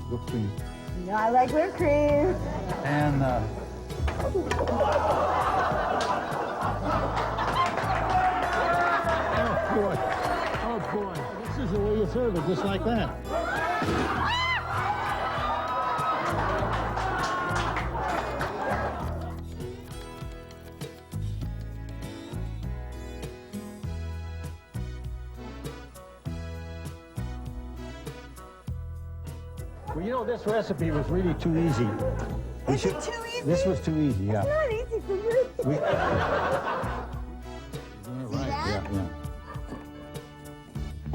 whipped cream. No, I like whipped cream. And, Oh, boy. Oh, boy. This is the way you serve it, just like that. Well, you know, this recipe was really too easy. Is it too easy? This was too easy, yeah. It's not easy for you. Right, that? yeah.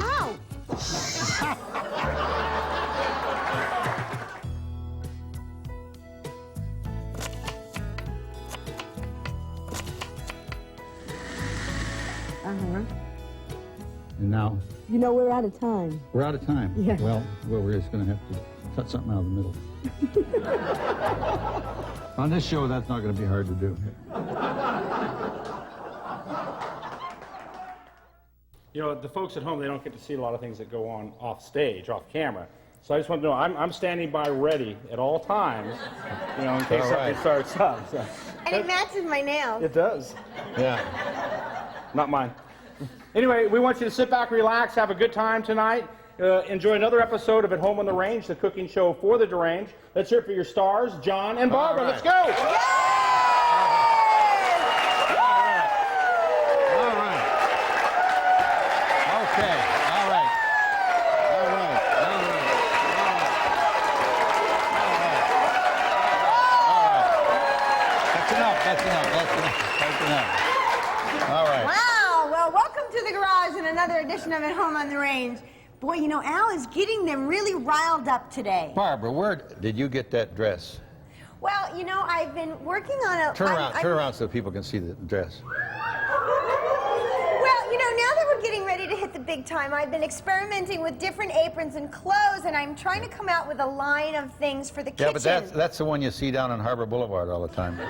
Ow! And now, You know, we're out of time. we're out of time. Yeah. Well, we're just going to have to cut something out of the middle. On this show, that's not going to be hard to do. You know, the folks at home, they don't get to see a lot of things that go on off stage, off camera. So I just want to know, I'm standing by ready at all times, you know, in case something starts up. So. And it matches my nails. It does. Yeah. Not mine. Anyway, we want you to sit back, relax, have a good time tonight. Enjoy another episode of At Home on the Range, the cooking show for the deranged. Let's hear it for your stars, John and Barbara. Right. Let's go! All right. Okay. All right. That's enough. All right. Wow. Well, welcome to the garage and another edition of At Home on the Range. Boy, you know, Al is getting them really riled up today. Barbara, where did you get that dress? Well, you know, I've been working on a... Turn around so people can see the dress. Well, you know, now that we're getting ready to hit the big time, I've been experimenting with different aprons and clothes, and I'm trying to come out with a line of things for the kitchen. Yeah, but that's the one you see down on Harbor Boulevard all the time. Well,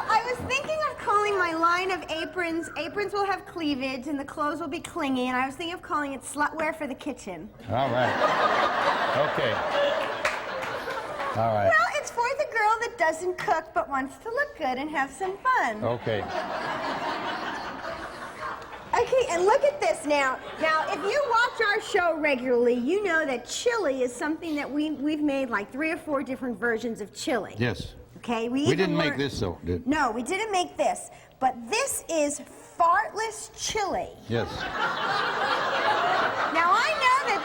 I was thinking of calling my line of aprons will have cleavage, and the clothes will be clingy, and I was thinking of calling it slutwear for the kitchen. All right. Okay. All right. Well, it's for the girl that doesn't cook but wants to look good and have some fun. Okay. Okay, and look at this now. Now, if you watch our show regularly, you know that chili is something that we've made like 3 or 4 different versions of chili. Yes. Okay, We didn't make this, though, did we? No, we didn't make this. But this is fartless chili. Yes. Now, I know that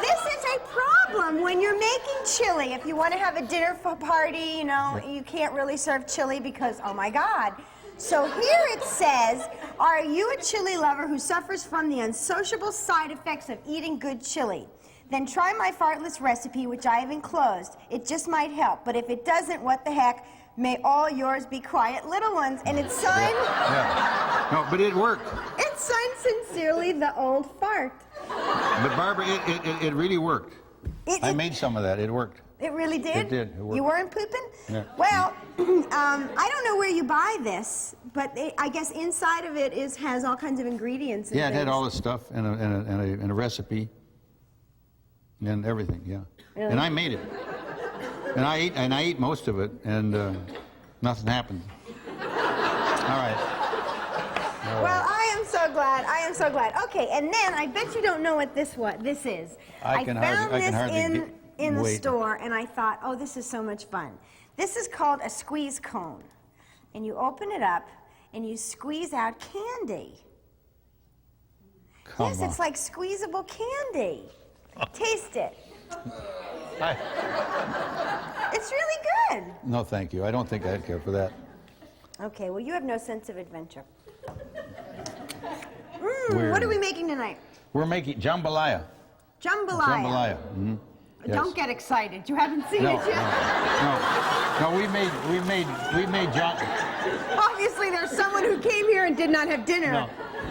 this is a problem when you're making chili. If you want to have a dinner party, you know, you can't really serve chili because, oh my God. So here it says, are you a chili lover who suffers from the unsociable side effects of eating good chili? Then try my fartless recipe, which I have enclosed. It just might help, but if it doesn't, what the heck? May all yours be quiet little ones. And it's signed... Yeah. No, but it worked. It's signed sincerely, the old fart. But Barbara, it really worked. I made some of that. It worked. It really did? It did. It worked. You weren't pooping? Yeah. Well, I don't know where you buy this, but I guess inside of it has all kinds of ingredients. And Yeah, it had things. all this stuff and a recipe and everything. Yeah. Really? And I made it. And I ate most of it, and nothing happened. All right. Well, I am so glad. I am so glad. Okay, and then I bet you don't know what this is. I found this in the store, and I thought, oh, this is so much fun. This is called a squeeze cone. And you open it up, and you squeeze out candy. Yes, it's like squeezable candy. Taste it. It's really good. No, thank you. I don't think I'd care for that. Okay, well, you have no sense of adventure. Weird. What are we making tonight? We're making jambalaya. Jambalaya. Jambalaya. Mm-hmm. Yes. Don't get excited. You haven't seen it yet. No, we made Obviously, there's someone who came here and did not have dinner.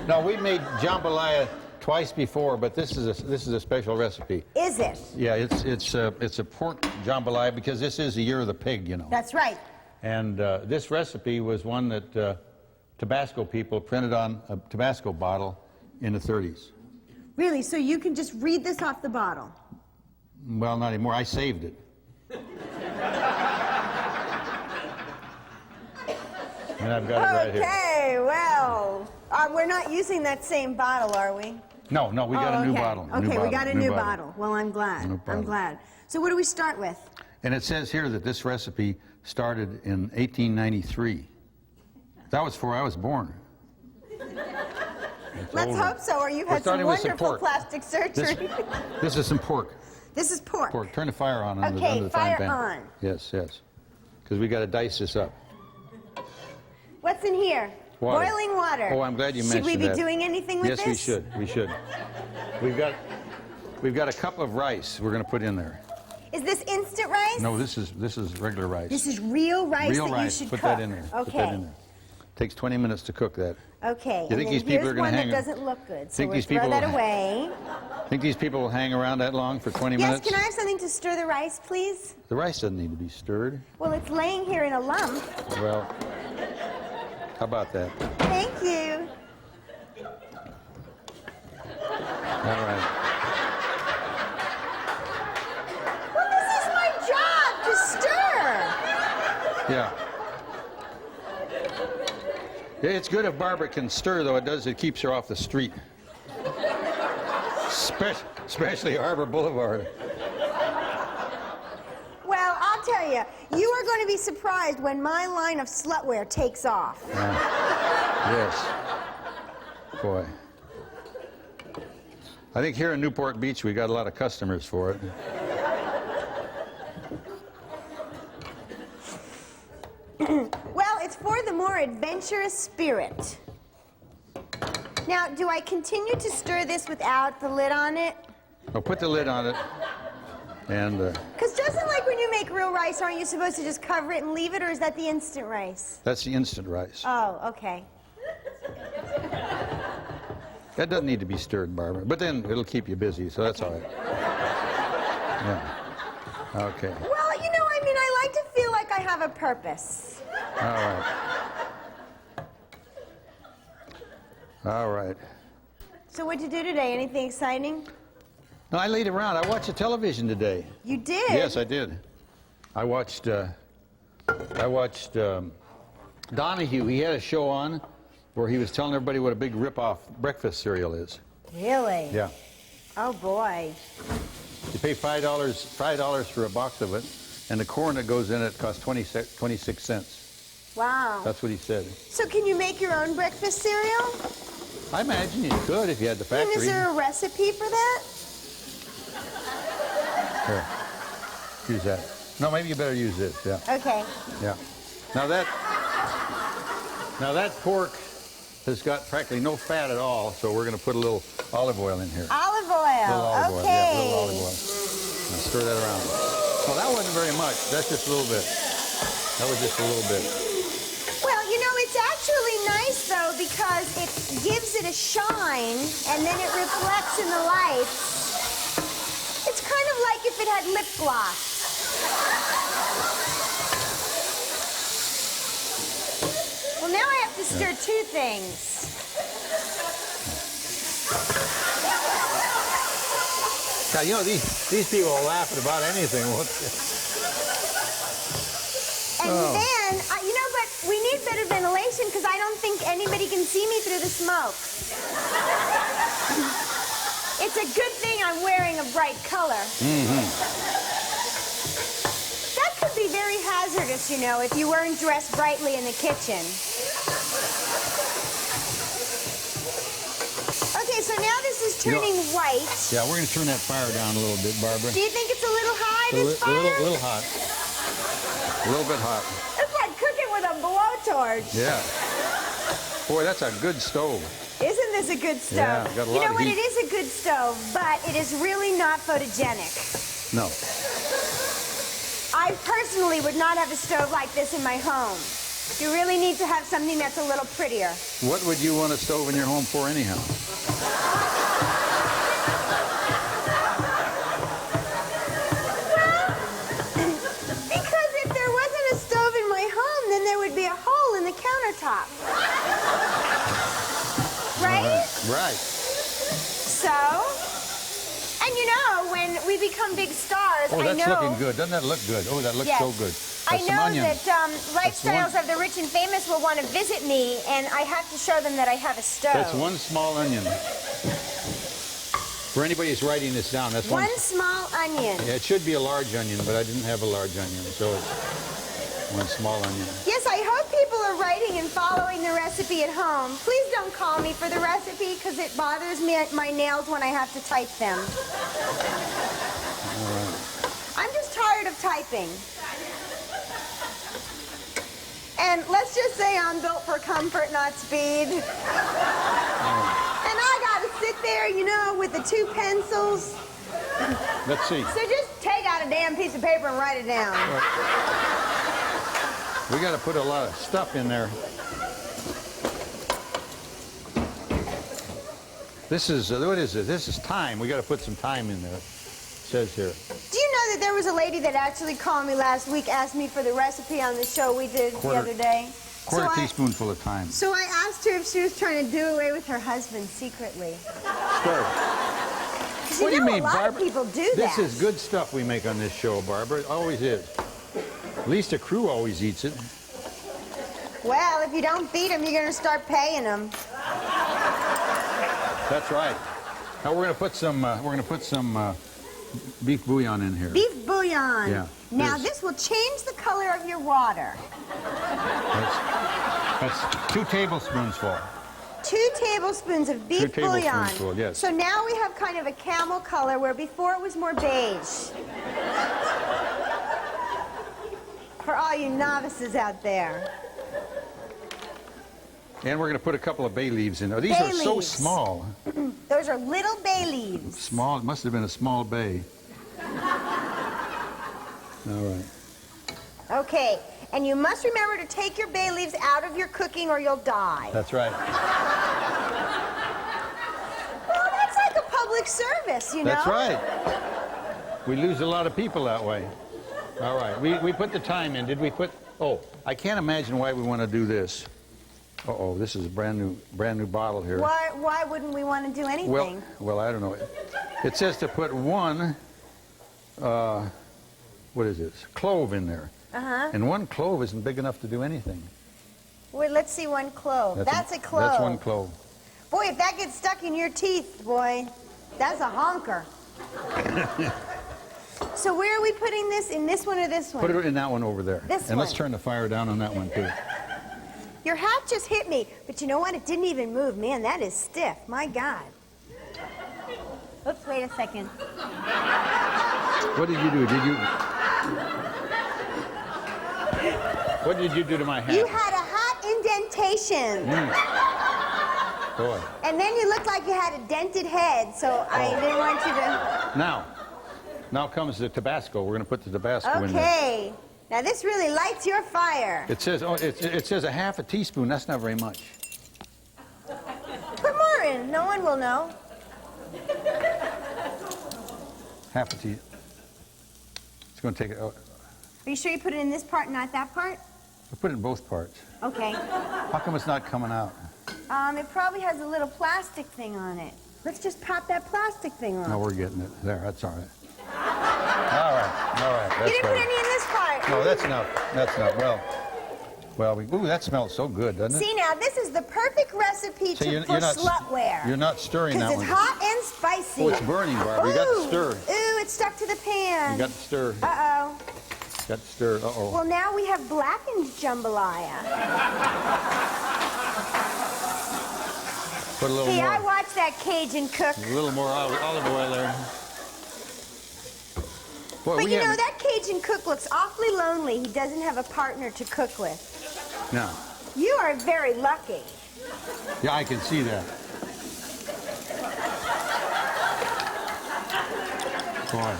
No, we made jambalaya twice before, but this is a special recipe. Is it? Yeah, it's a pork jambalaya because this is the year of the pig, you know. That's right. And this recipe was one that Tabasco people printed on a Tabasco bottle in the 30s. Really? So you can just read this off the bottle? Well, not anymore. I saved it. And I've got it right here. Okay, well, we're not using that same bottle, are we? No, we got a new okay. bottle. Okay, we got a new bottle. Well, I'm glad. New I'm bottle. glad. So what do we start with? And it says here that this recipe started in 1893. That was before I was born. Let's older. hope so, or you've We're had some starting with some wonderful pork. plastic surgery. This is some pork. This is pork. Pork. Turn the fire on under, Okay, under the frying fire pan. on. Yes. Because we got to dice this up. What's in here? Water. Boiling water. Oh, I'm glad you mentioned that. Should we be doing anything with yes, this? Yes, we should. We've got a cup of rice we're going to put in there. Is this instant rice? No, this is regular rice. This is real rice Real that rice. you should Put cook. that in there. Okay. Put that in there. Takes 20 minutes to cook that. Okay. You think and these then people here's are going one to that hang? doesn't look good, so think we'll these throw people that will- away. Think these people will hang around that long for 20 Yes, minutes? can I have something to stir the rice, please? The rice doesn't need to be stirred. Well, it's laying here in a lump. Well, how about that? Thank you. All right. Well, this is my job, to stir. Yeah. Yeah, it's good if Barbara can stir, though. It keeps her off the street. Especially Harbor Boulevard. Well, I'll tell you, you are going to be surprised when my line of slutwear takes off. Yes. Boy. I think here in Newport Beach we got a lot of customers for it. Well, it's for the more adventurous spirit. Now, do I continue to stir this without the lid on it? I'll put the lid on it. And Because doesn't like when you make real rice, aren't you supposed to just cover it and leave it, or is that the instant rice? that's the instant rice. Oh, okay. That doesn't need to be stirred, Barbara. But then it'll keep you busy, so that's all right. Yeah. Okay. Well, you know, I mean, I like to feel like I have a purpose. All right. All right. So what'd you do today? Anything exciting? No, I laid around. I watched the television today. You did? Yes, I did. I watched Donahue. He had a show on where he was telling everybody what a big rip-off breakfast cereal is. Really? Yeah. Oh, boy. You pay $5 for a box of it, and the corn that goes in it costs 26 cents. Wow. That's what he said. So can you make your own breakfast cereal? I imagine you could if you had the And factory. is there a recipe for that? Here. Use that. No, maybe you better use this. Yeah. Okay. Yeah. Now that pork has got practically no fat at all, so we're going to put a little olive oil in here. Olive A oil. little olive oil. Okay. Yeah, a little olive oil. Now stir that around. Well, that wasn't very much. That's just a little bit. That was just a little bit. Well, you know, it's actually nice, though, because it gives it a shine, and then it reflects in the lights. It's kind of like if it had lip gloss. Well, now I have to stir two things. Now, you know, these people will laugh at about anything, won't they? And then, you know, but we need better ventilation because I don't think anybody can see me through the smoke. It's a good thing I'm wearing a bright color. That could be very hazardous, you know, if you weren't dressed brightly in the kitchen. Okay, so now this is turning white. Yeah, we're going to turn that fire down a little bit, Barbara. Do you think it's a little high, this fire? A little hot. A little bit hot. It's like cooking with a blowtorch. Yeah. Boy, that's a good stove. Isn't this a good stove? Yeah, got a lot you know of what? heat. It is a good stove, but it is really not photogenic. No. I personally would not have a stove like this in my home. You really need to have something that's a little prettier. What would you want a stove in your home for anyhow? Because if there wasn't a stove in my home, then there would be a hole in the countertop. Right? Right. So so. And you know, when we become big stars, Oh, I that's know. looking good. Doesn't that look good? Oh, that looks Yes. so good. I That's some know onions. that That's lifestyles one- of the rich and famous will want to visit me, and I have to show them that I have a stove. That's one small onion. For anybody who's writing this down, that's one. One small onion. Yeah, it should be a large onion, but I didn't have a large onion, so it's one small onion. Yes, I hope people are writing and following the recipe at home. Please don't call me for the recipe because it bothers me my nails when I have to type them. All right. I'm just tired of typing. And let's just say I'm built for comfort, not speed. And I gotta sit there, you know, with the two pencils. Let's see. So just take out a damn piece of paper and write it down. We got to put a lot of stuff in there. This is, what is it? This is thyme. We got to put some thyme in there. It says here. Do you know that there was a lady that actually called me last week, asked me for the recipe on the show we did the other day? Quarter teaspoonful of thyme. So I asked her if she was trying to do away with her husband secretly. Sure. What do you mean, a lot Barbara? of people do that. This is good stuff we make on this show, Barbara. It always is. At least the crew always eats it. Well, if you don't feed them, you're going to start paying them. That's right. Now we're going to put some beef bouillon in here. Beef bouillon. Yeah. Now this will change the color of your water. That's 2 tablespoons full. 2 tablespoons of beef 2 bouillon. tablespoons, yes. So now we have kind of a camel color where before it was more beige. For all you novices out there. And we're going to put a couple of bay leaves in there. These Bay are so leaves. small. Those are little bay leaves. Small. It must have been a small bay. All right. Okay, and you must remember to take your bay leaves out of your cooking or you'll die. That's right. Well, that's like a public service, you know? That's right. We lose a lot of people that way. All right. We put the thyme in. Did we put... Oh, I can't imagine why we want to do this. Uh-oh, this is a brand new bottle here. Why wouldn't we want to do anything? Well, I don't know. It says to put one, what is this? Clove in there. Uh-huh. And one clove isn't big enough to do anything. Wait, let's see one clove. That's a clove. That's one clove. Boy, if that gets stuck in your teeth, boy, that's a honker. So where are we putting this? In this one or this one? Put it in that one over there. This and let's one. turn the fire down on that one, too. Your hat just hit me, but you know what? It didn't even move. Man, that is stiff. My God. Oops, wait a second. What did you do? What did you do to my hat? You had a hat indentation. Boy. And then you looked like you had a dented head, so I didn't want you to... Now comes the Tabasco. We're going to put the Tabasco in there. Okay. Now this really lights your fire. It says, it says a half a teaspoon. That's not very much. Put more in. No one will know. Half a teaspoon. It's going to take it. Oh, Are you sure you put it in this part, not that part? we'll put it in both parts. Okay. How come it's not coming out? It probably has a little plastic thing on it. Let's just pop that plastic thing on. No, we're getting it. There, that's all right. All right. You That's didn't put right. any in this part. No, that's enough. That's enough. Ooh, that smells so good, doesn't it? See now, this is the perfect recipe So for slutware. You're not stirring that Because one. it's hot and spicy. Oh, it's burning, Barbara. You got to stir. Ooh, it's stuck to the pan. You got to stir. Uh-oh. Got to stir. Uh-oh. Well, now we have blackened jambalaya. Put a little See, more. I watched that Cajun cook. A little more olive oil there. Boy, But you know, that Cajun cook looks awfully lonely. He doesn't have a partner to cook with. No. You are very lucky. Yeah, I can see that. Boy.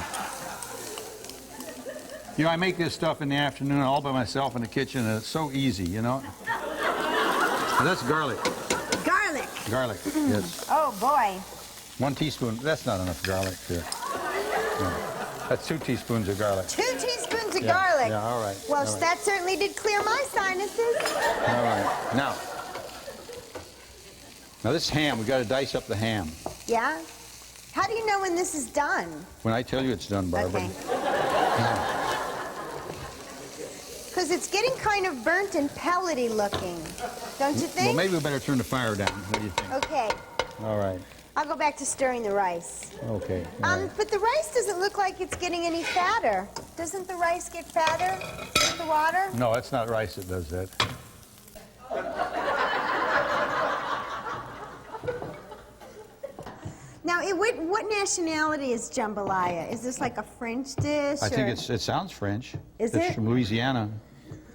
You know, I make this stuff in the afternoon all by myself in the kitchen, and it's so easy, you know? And that's garlic. Garlic. Garlic, yes. Oh, boy. 1 teaspoon. That's not enough garlic here. No. That's 2 teaspoons of garlic. 2 teaspoons of garlic. Yeah, all right. Well, all right. that certainly did clear my sinuses. All right. Now this ham, we got to dice up the ham. Yeah? How do you know when this is done? When I tell you it's done, Barbara. Okay. Yeah. Because it's getting kind of burnt and pellety looking. Don't you think? Well, maybe we better turn the fire down. What do you think? Okay. All right. I'll go back to stirring the rice. Okay. All right. But the rice doesn't look like it's getting any fatter. Doesn't the rice get fatter with the water? No, it's not rice that does that. Now, what nationality is jambalaya? Is this like a French dish? I think or it sounds French. Is it's it? from Louisiana.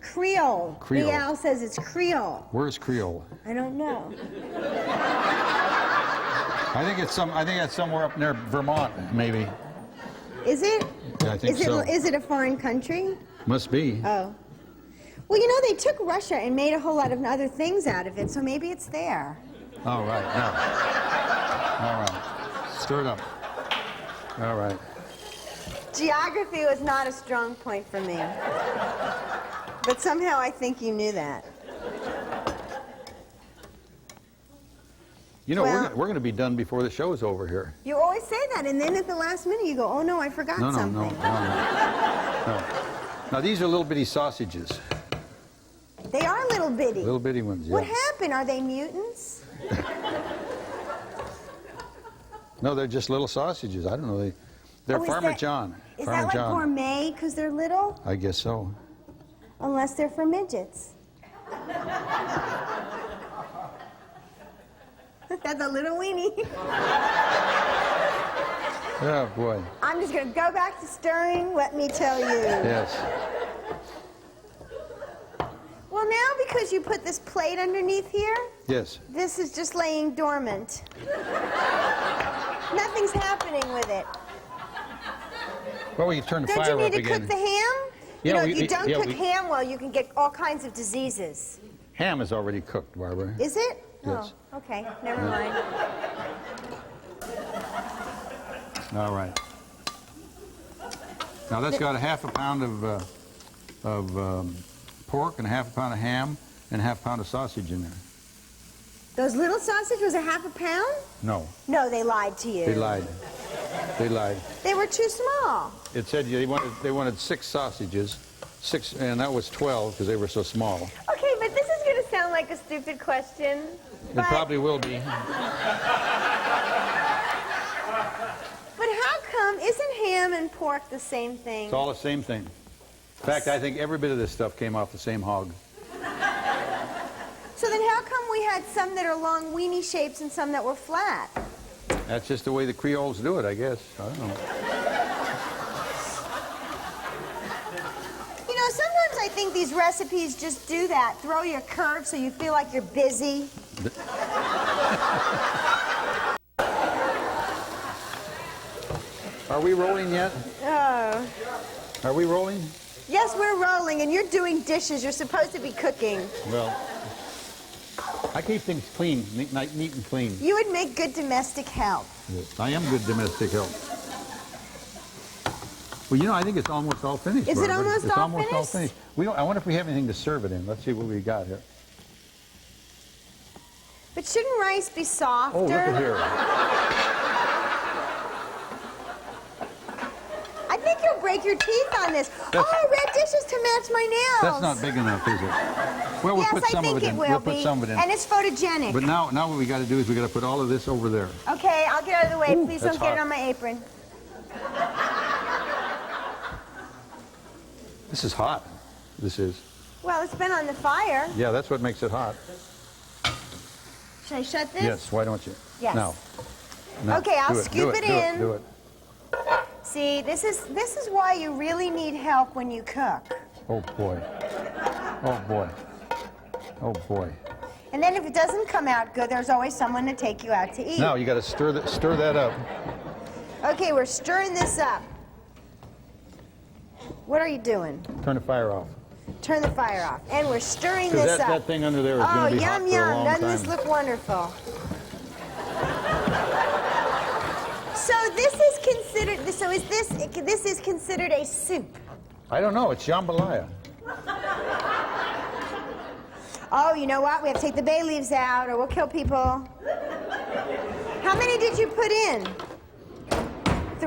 Creole. Creole. Rial says it's Creole. Where's Creole? I don't know. I think it's somewhere up near Vermont, maybe. Is it? Yeah, I think so. Is it a foreign country? Must be. Oh. Well, you know, they took Russia and made a whole lot of other things out of it, so maybe it's there. All right. Now. All right. Stir it up. All right. Geography was not a strong point for me. But somehow I think you knew that. You know, Well- we're going to be done before the show's over here. You always say that, and then at the last minute you go, oh no, I forgot No. something. Now, these are little bitty sausages. They are little bitty. Little bitty ones, yeah. What happened? Are they mutants? No, they're just little sausages. I don't know. They're Oh, is Farmer that- John. Is Farmer that like John. gourmet because they're little? I guess so. Unless they're for midgets. That's a little weenie. Oh, boy. I'm just going to go back to stirring, let me tell you. Yes. Well, now because you put this plate underneath here, Yes. this is just laying dormant. Nothing's happening with it. Well, we can turn the Don't fire you need up to cook again. the ham? Yeah, You know, we- if you don't yeah, cook we- ham well, you can get all kinds of diseases. Ham is already cooked, Barbara. Is it? Yes. Oh, okay. Never mind. All right. Now that's got a half a pound of pork and a half a pound of ham and a half pound of sausage in there. Those little sausage was a half a pound? No, No, they lied to you. they lied. They lied. They were too small. It said they wanted 6 sausages, 6, and that was 12 because they were so small. Okay, but this is going to sound like a stupid question. It But, probably will be. but how come, isn't ham and pork the same thing? It's all the same thing. In fact, I think every bit of this stuff came off the same hog. So then how come we had some that are long weenie shapes and some that were flat? That's just the way the Creoles do it, I guess. I don't know. You know, sometimes I think these recipes just do that. Throw your curve so you feel like you're busy. Are we rolling yet? Oh. Are we rolling? Yes, we're rolling, and you're doing dishes. You're supposed to be cooking. Well, I keep things clean, neat and clean. You would make good domestic help. Yes, I am good domestic help. Well, you know, I think it's almost all finished. Is it Barbara. almost it's all almost all finished? finished. We don't, I wonder if we have anything to serve it in. Let's see what we got here. But shouldn't rice be softer? Oh, look at here. I think you'll break your teeth on this. Oh, red dishes to match my nails. That's not big enough, is it? Well, we'll Yes, put I some think of it it in. will We'll be. put some of it in. And it's photogenic. But now what we got to do is we got to put all of this over there. Okay, I'll get out of the way. Ooh, Please that's don't get it hot. on my apron. This is hot. This is. Well, it's been on the fire. Yeah, that's what makes it hot. Should I shut this? Yes, why don't you? Yes. Now. Okay, I'll do it, scoop do it do in. Do it. See, this is why you really need help when you cook. Oh, boy. Oh, boy. Oh, boy. And then if it doesn't come out good, there's always someone to take you out to eat. Now you got to stir that up. Okay, we're stirring this up. What are you doing? Turn the fire off. Turn the fire off. And we're stirring Because this up. that thing under there is Oh, going to be hot yum, for a yum. long Doesn't time. this look wonderful? So this is considered, this is considered a soup. I don't know. It's jambalaya. Oh, you know what? We have to take the bay leaves out or we'll kill people. How many did you put in?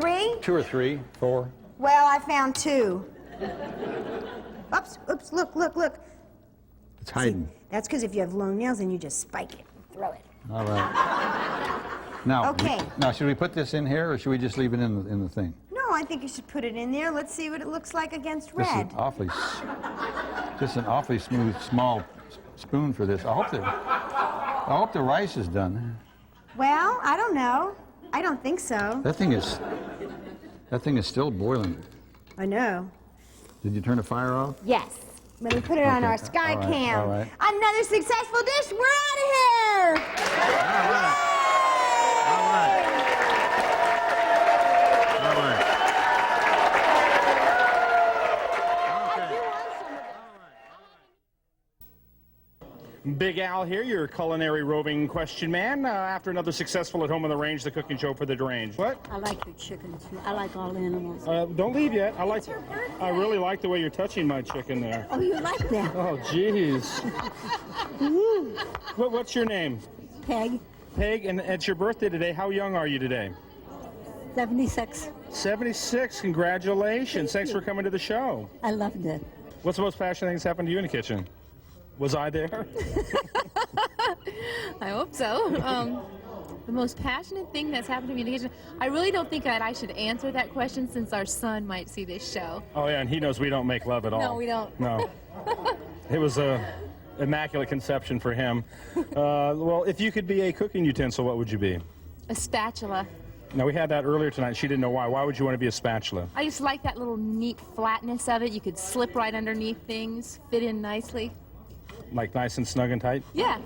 3? 2 or 3, 4. Well, I found 2. Oops, look. It's hiding. That's because if you have long nails, then you just spike it and throw it. All right. Now, Okay. now, should we put this in here, or should we just leave it in the thing? No, I think you should put it in there. Let's see what it looks like against This red. is awfully, just an awfully smooth, small spoon for this. I hope the rice is done. Well, I don't know. I don't think so. That thing is still boiling. I know. Did you turn the fire off? Yes. Let me put it on Okay, our sky all right, cam. all right. Another successful dish. We're out of here. All right. All right. All right. Big Al here, your culinary roving question man. After another successful At Home on the Range, the cooking show for the deranged. What? I like your chicken too. I like all animals. Don't leave yet. I really like the way you're touching my chicken there. Oh, you like that? Oh, jeez. What's your name? Peg, Peg, and it's your birthday today. How young are you today? 76. 76. Congratulations. Thanks for coming to the show. I loved it. What's the most passionate thing that's happened to you in the kitchen? Was I there? I hope so. The most passionate thing that's happened to me in the kitchen, I really don't think that I should answer that question since our son might see this show. Oh, yeah, and he knows we don't make love at all. No, we don't. No. It was a immaculate conception for him. Well, if you could be a cooking utensil, what would you be? A spatula. Now, we had that earlier tonight. She didn't know why. Why would you want to be a spatula? I just like that little neat flatness of it. You could slip right underneath things, fit in nicely. Like nice and snug and tight? Yeah.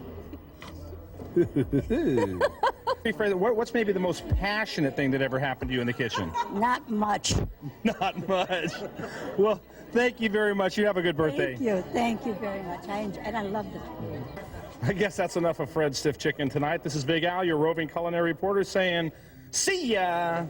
What's maybe the most passionate thing that ever happened to you in the kitchen? Not much. Not much. Well, thank you very much. You have a good birthday. Thank you. Thank you very much. And I loved it. I guess that's enough of Fred's Stiff Chicken tonight. This is Big Al, your roving culinary reporter, saying, see ya!